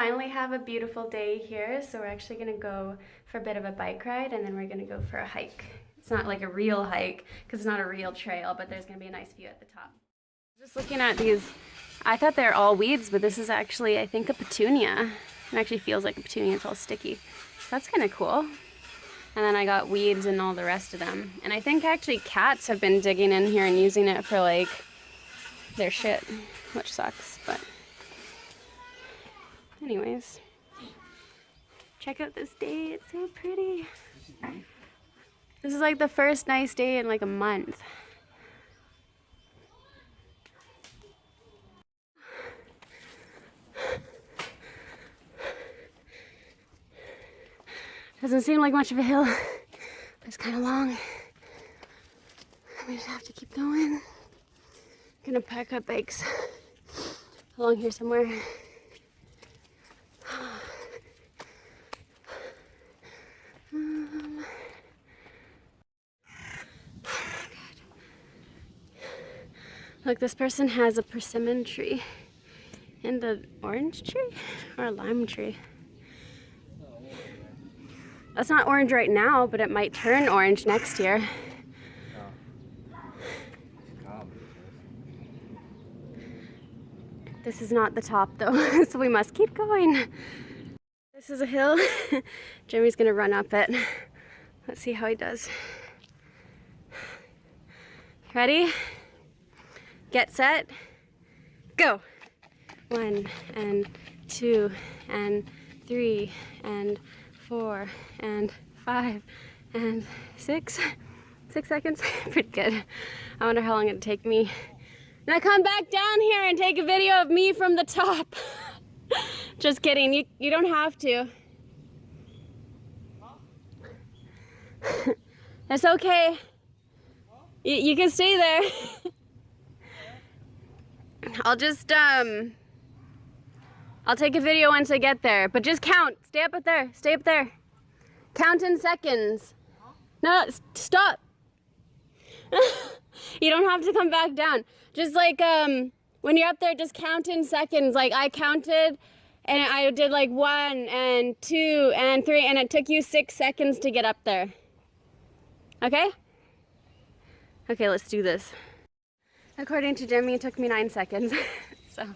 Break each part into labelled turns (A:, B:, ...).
A: finally have a beautiful day here, so we're actually gonna go for a bit of a bike ride and then we're gonna go for a hike. It's not like a real hike because it's not a real trail, but there's gonna be a nice view at the top. Just looking at these, I thought they're all weeds, but this is actually, I think, a petunia. It actually feels like a petunia, it's all sticky. So that's kind of cool. And then I got weeds and all the rest of them. And I think actually cats have been digging in here and using it for like their shit, which sucks, but anyways. Check out this day, it's so pretty. This is like the first nice day in like a month. Doesn't seem like much of a hill, but it's kind of long. We just have to keep going. I'm gonna park our bikes along here somewhere. Look, this person has a persimmon tree and an orange tree or a lime tree. That's not orange right now, but it might turn orange next year. This is not the top though, so we must keep going. This is a hill. Jimmy's gonna run up it. Let's see how he does. Ready? Get set, go. 1 and 2 and 3 and 4 and 5 and 6. 6 seconds, pretty good. I wonder how long it'd take me. Now come back down here and take a video of me from the top. Just kidding, you don't have to. It's okay. You can stay there. I'll just, I'll take a video once I get there, but just count. Stay up there, stay up there. Count in seconds. No, stop. You don't have to come back down. Just like, when you're up there, just count in seconds. Like I counted and I did like 1 and 2 and 3 and it took you 6 seconds to get up there. Okay? Okay, let's do this. According to Jimmy, it took me 9 seconds. So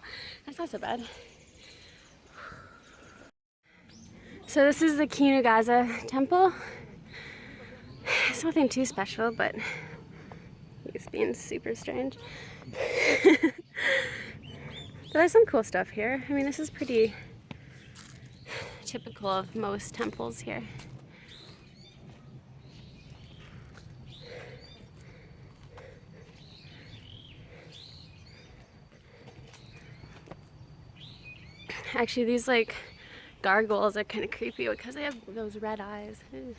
A: that's not so bad. So this is the Kinugasa temple. It's nothing too special, but he's being super strange. But there's some cool stuff here. I mean, this is pretty typical of most temples here. Actually, these like gargoyles are kind of creepy because they have those red eyes. Ew.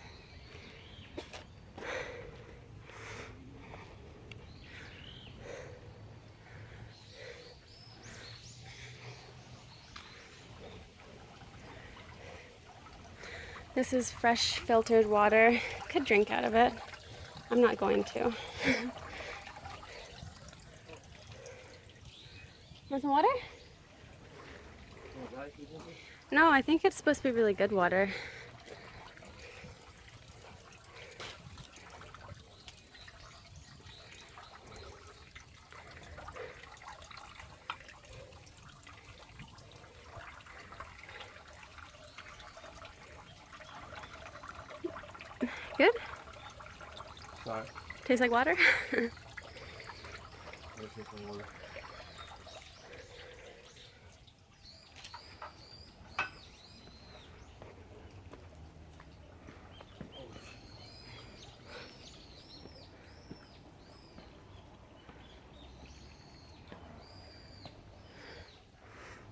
A: This is fresh filtered water. Could drink out of it. I'm not going to. Want some water? No, I think it's supposed to be really good water. Good?
B: Sorry.
A: Tastes like water?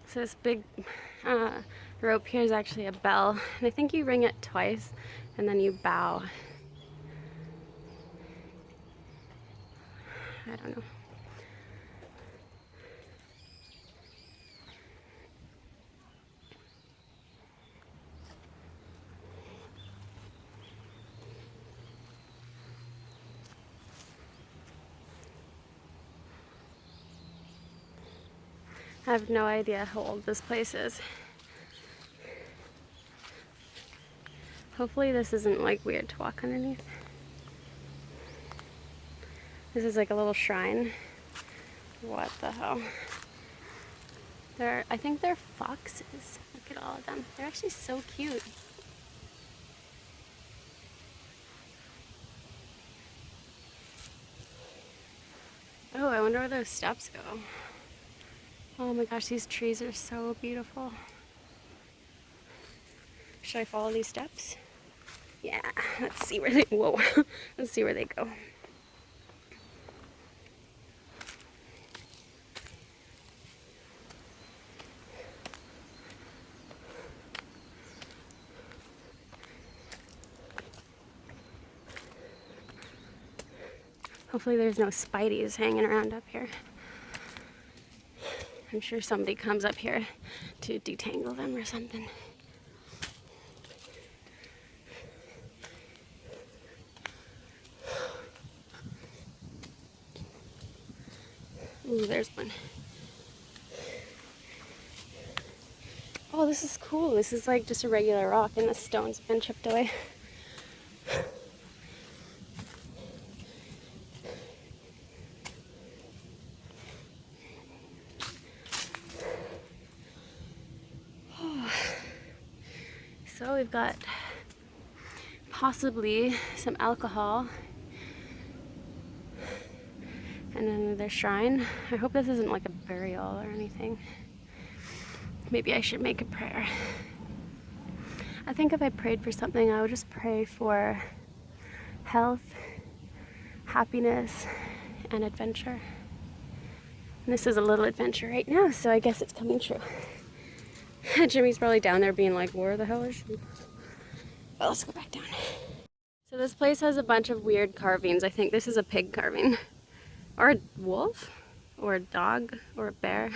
A: So this big rope here is actually a bell, and I think you ring it twice and then you bow. I don't know. I have no idea how old this place is. Hopefully this isn't like weird to walk underneath. This is like a little shrine. What the hell? I think they're foxes. Look at all of them. They're actually so cute. Oh, I wonder where those steps go. Oh my gosh, these trees are so beautiful. Should I follow these steps? Yeah, let's see where they, whoa. Let's see where they go. Hopefully there's no spideys hanging around up here. I'm sure somebody comes up here to detangle them or something. Ooh, there's one. Oh, this is cool. This is like just a regular rock and the stones have been chipped away. So we've got possibly some alcohol and another shrine. I hope this isn't like a burial or anything. Maybe I should make a prayer. I think if I prayed for something, I would just pray for health, happiness, and adventure. And this is a little adventure right now, so I guess it's coming true. Jimmy's probably down there being like, where the hell is she? But let's go back down. So this place has a bunch of weird carvings. I think this is a pig carving. Or a wolf, or a dog, or a bear.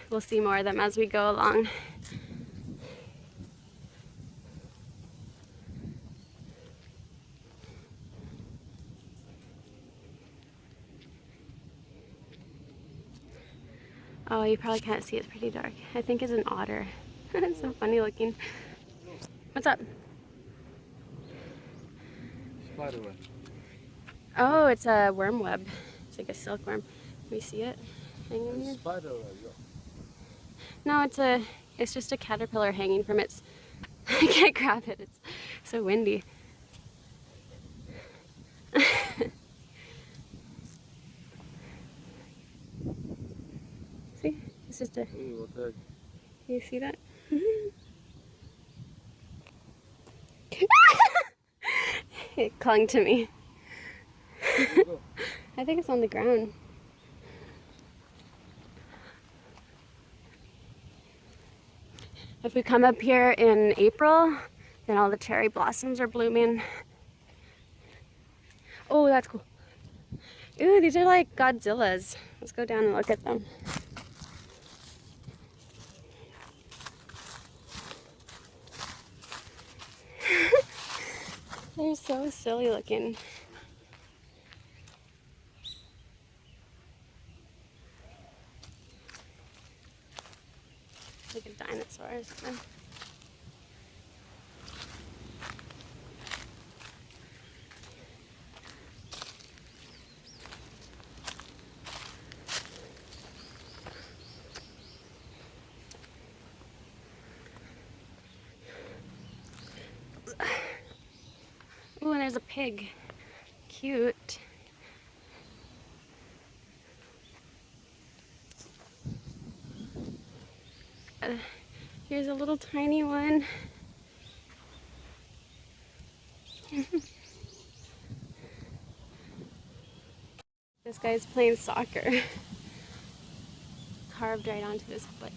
A: We'll see more of them as we go along. Oh, you probably can't see, it's pretty dark. I think it's an otter. It's so funny looking. What's up?
B: Spiderweb.
A: Oh, it's a worm web. It's like a silkworm. Can we see it hanging here?
B: Spiderweb, yeah.
A: No, it's just a caterpillar hanging from its... I can't grab it, it's so windy. See? It's just a...
B: Ooh, what the heck?
A: Can you see that? It clung to me. I think it's on the ground. If we come up here in April, then all the cherry blossoms are blooming. Oh, that's cool. Ooh, these are like Godzillas. Let's go down and look at them. They're so silly looking. Like a dinosaur or something. Ooh, and there's a pig. Cute. Here's a little tiny one. This guy's playing soccer. Carved right onto his foot.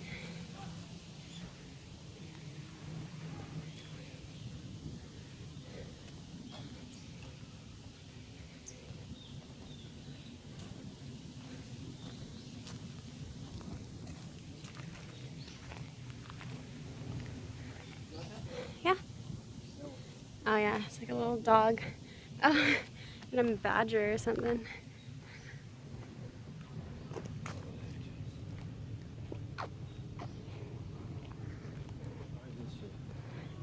A: Yeah. Oh yeah, it's like a little dog. Oh, and a badger or something.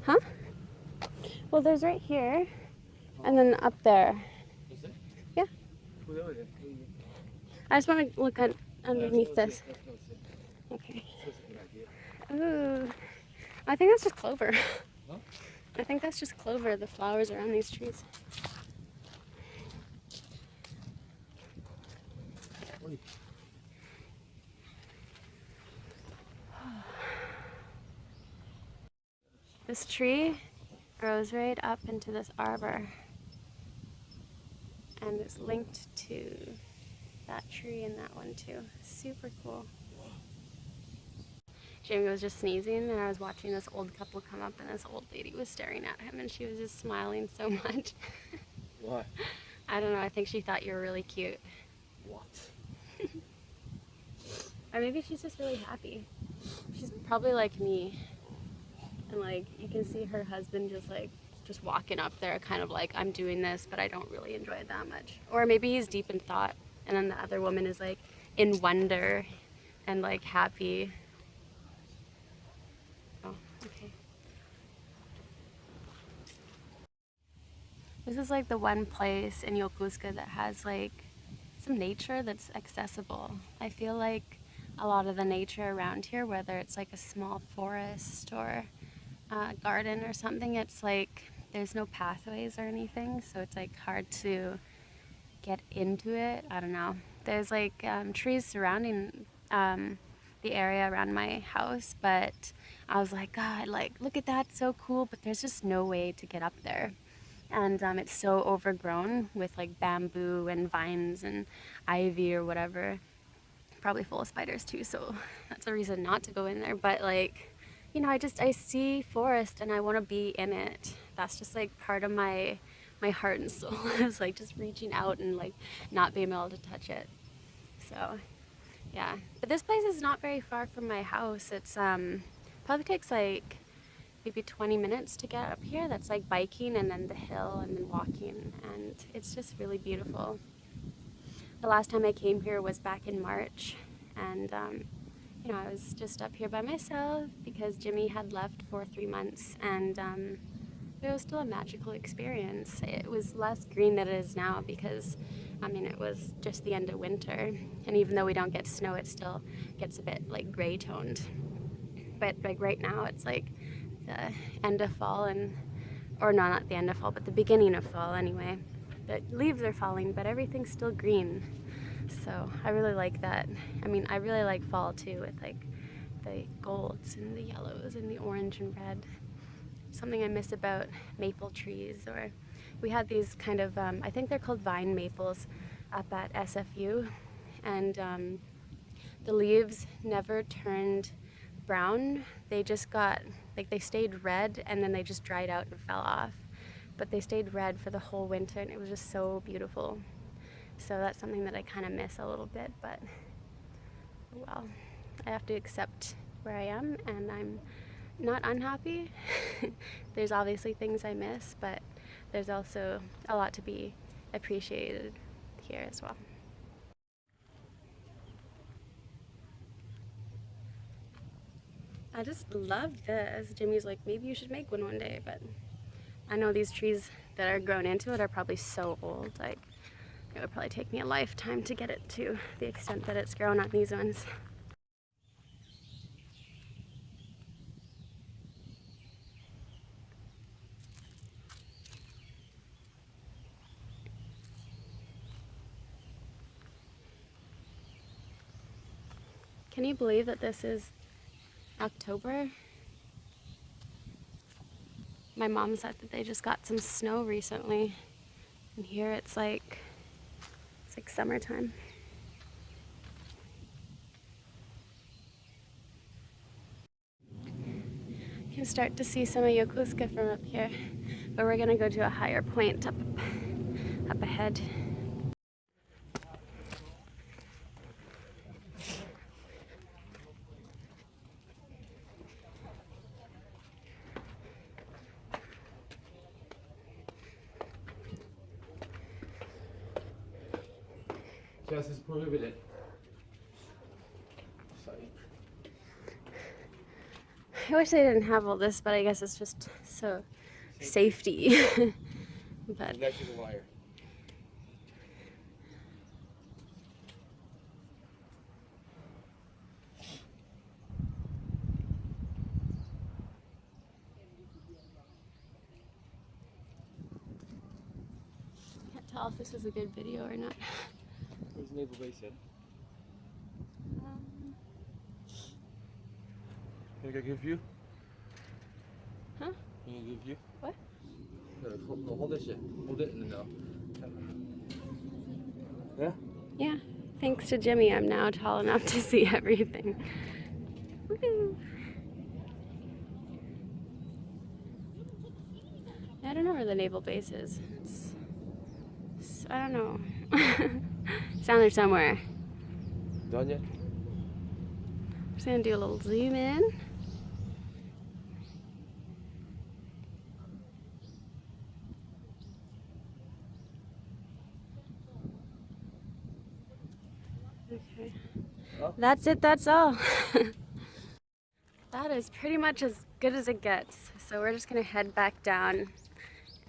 A: Huh? Well, there's right here, and then up there.
B: Is it?
A: Yeah.
B: Where are they?
A: I just want to look at underneath this.
B: Let's go see.
A: Okay.
B: That's a good idea.
A: Ooh. I think that's just clover.
B: Huh?
A: I think that's just clover, the flowers around these trees.
B: Oi.
A: This tree grows right up into this arbor, and it's linked to that tree and that one too. Super cool. Jamie was just sneezing, and I was watching this old couple come up, and this old lady was staring at him, and she was just smiling so much.
B: Why?
A: I don't know, I think she thought you were really cute.
B: What?
A: Or maybe she's just really happy. She's probably like me. And like, you can see her husband just walking up there, kind of like, I'm doing this, but I don't really enjoy it that much. Or maybe he's deep in thought, and then the other woman is like in wonder and like happy. Oh, okay. This is like the one place in Yokosuka that has like some nature that's accessible. I feel like a lot of the nature around here, whether it's like a small forest or garden or something, it's like there's no pathways or anything, so it's like hard to get into it. I don't know. There's like trees surrounding the area around my house, but I was like, God, like look at that, so cool, but there's just no way to get up there. And it's so overgrown with like bamboo and vines and ivy or whatever. Probably full of spiders too, so that's a reason not to go in there. But like, you know, I see forest and I want to be in it. That's just like part of my heart and soul is like just reaching out and like not being able to touch it. So yeah, but this place is not very far from my house. It's probably takes like maybe 20 minutes to get up here. That's like biking and then the hill and then walking, and it's just really beautiful. The last time I came here was back in March, and you know, I was just up here by myself because Jimmy had left for 3 months, and it was still a magical experience. It was less green than it is now because, I mean, it was just the end of winter, and even though we don't get snow, it still gets a bit like gray toned. But like right now, it's like the end of fall, and or no, not the end of fall, but the beginning of fall anyway. The leaves are falling, but everything's still green. So I really like that. I mean, I really like fall too, with like the golds and the yellows and the orange and red. Something I miss about maple trees, or we had these kind of, I think they're called vine maples up at SFU, and the leaves never turned brown. They just got, like they stayed red and then they just dried out and fell off. But they stayed red for the whole winter, and it was just so beautiful. So that's something that I kind of miss a little bit, but well, I have to accept where I am, and I'm not unhappy. There's obviously things I miss, but there's also a lot to be appreciated here as well. I just love this. Jimmy's like, maybe you should make one day, but I know these trees that are grown into it are probably so old. Like, it would probably take me a lifetime to get it to the extent that it's grown on these ones. Can you believe that this is October? My mom said that they just got some snow recently, and here it's like summertime. You can start to see some of Yokosuka from up here, but we're gonna go to a higher point up ahead.
B: Just is prohibited. Sorry.
A: I wish they didn't have all this, but I guess it's just so safety. But
B: Next is a wire.
A: can't tell if this is a good video or not.
B: Where's Naval Base at? Can I get a good view?
A: Huh?
B: Can you get a good view?
A: What?
B: No, hold this shit. Hold it and then Yeah?
A: Yeah. Thanks to Jimmy, I'm now tall enough to see everything. Woo. I don't know where the naval base is. I don't know. It's down there somewhere.
B: Done yet?
A: Just gonna do a little zoom in. Okay.
B: Oh.
A: That's it, that's all. That is pretty much as good as it gets. So we're just gonna head back down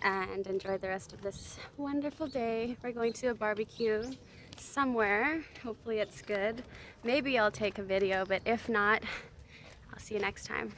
A: and enjoy the rest of this wonderful day. We're going to a barbecue somewhere. Hopefully it's good. Maybe I'll take a video, but if not, I'll see you next time.